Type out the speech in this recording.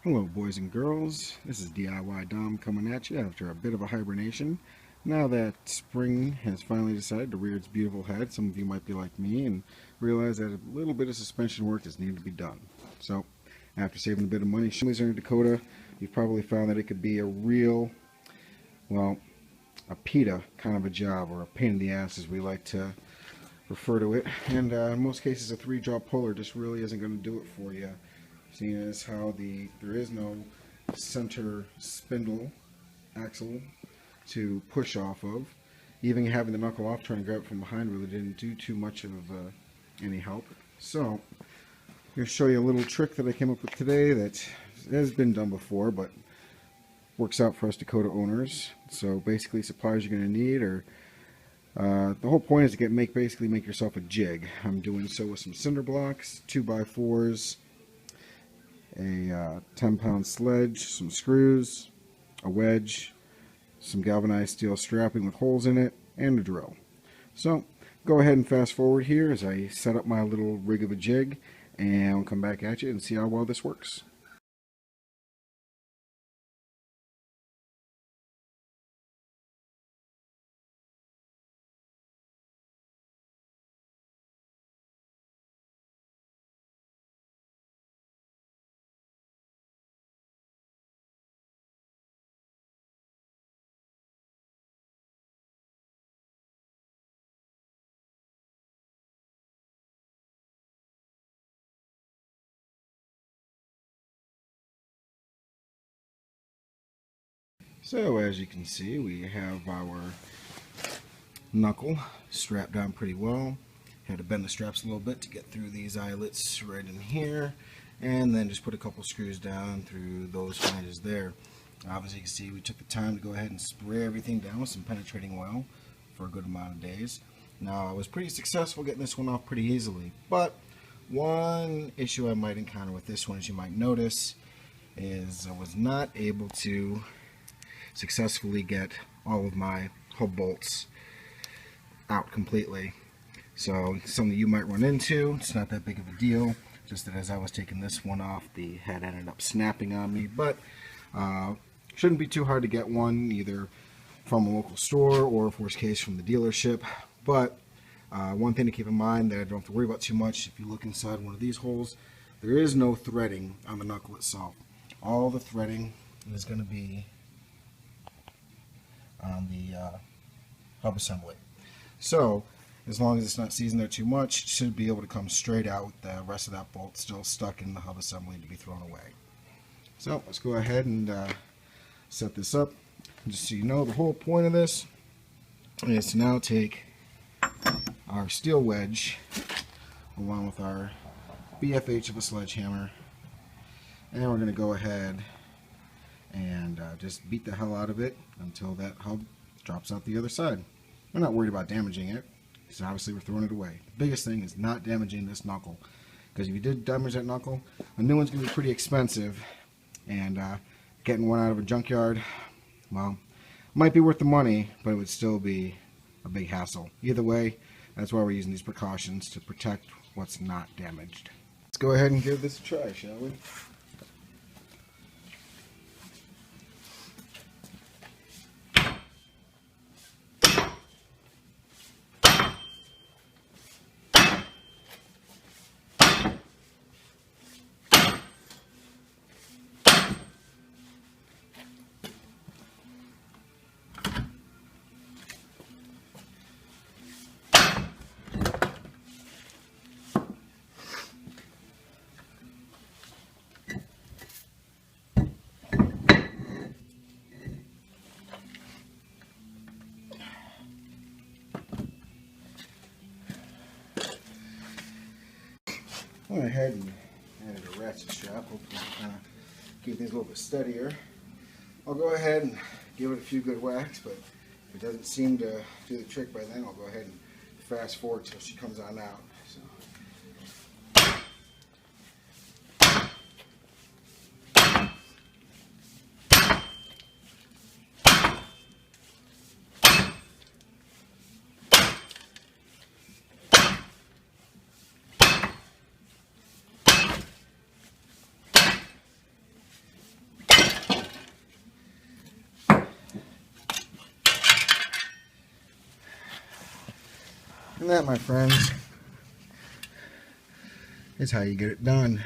Hello boys and girls, this is DIY Dom coming at you after a bit of a hibernation. Now that spring has finally decided to rear its beautiful head, some of you might be like me and realize that a little bit of suspension work is needed to be done. So, after saving a bit of money, in Dakota, you've probably found that it could be a real, well, a PETA kind of a job, or a pain in the ass as we like to refer to it. And in most cases, a 3-drop puller just really isn't going to do it for you. Seeing as how there is no center spindle axle to push off of. Even having the knuckle off trying to grab it from behind really didn't do too much of any help. So I'm going to show you a little trick that I came up with today that has been done before but works out for us Dakota owners. So basically supplies you're going to need are the whole point is to basically make yourself a jig. I'm doing so with some cinder blocks, 2x4s, a 10-pound sledge, some screws, a wedge, some galvanized steel strapping with holes in it, and a drill. So go ahead and fast forward here as I set up my little rig of a jig, and I'll come back at you and see how well this works. So as you can see, we have our knuckle strapped down pretty well. Had to bend the straps a little bit to get through these eyelets right in here, and then just put a couple screws down through those flanges there. Obviously you can see we took the time to go ahead and spray everything down with some penetrating oil for a good amount of days. Now I was pretty successful getting this one off pretty easily, but one issue I might encounter with this one, as you might notice, is I was not able to successfully get all of my hub bolts out completely. So something you might run into. It's not that big of a deal, just that as I was taking this one off, the head ended up snapping on me, but shouldn't be too hard to get one either from a local store or, if worst case, from the dealership. But one thing to keep in mind that I don't have to worry about too much, if you look inside one of these holes, there is no threading on the knuckle itself. All the threading is going to be on the hub assembly. So as long as it's not seasoned there too much, it should be able to come straight out with the rest of that bolt still stuck in the hub assembly to be thrown away. So let's go ahead and set this up. Just so you know, the whole point of this is to now take our steel wedge along with our BFH of a sledgehammer, and we're going to go ahead and just beat the hell out of it until that hub drops out the other side. We're not worried about damaging it, because obviously we're throwing it away. The biggest thing is not damaging this knuckle, because if you did damage that knuckle, a new one's going to be pretty expensive, and getting one out of a junkyard, well, might be worth the money, but it would still be a big hassle. Either way, that's why we're using these precautions, to protect what's not damaged. Let's go ahead and give this a try, shall we? Went ahead and added a ratchet strap, hopefully to kind of keep things a little bit steadier. I'll go ahead and give it a few good whacks, but if it doesn't seem to do the trick by then, I'll go ahead and fast forward till she comes on out. So. And that, my friends, is how you get it done.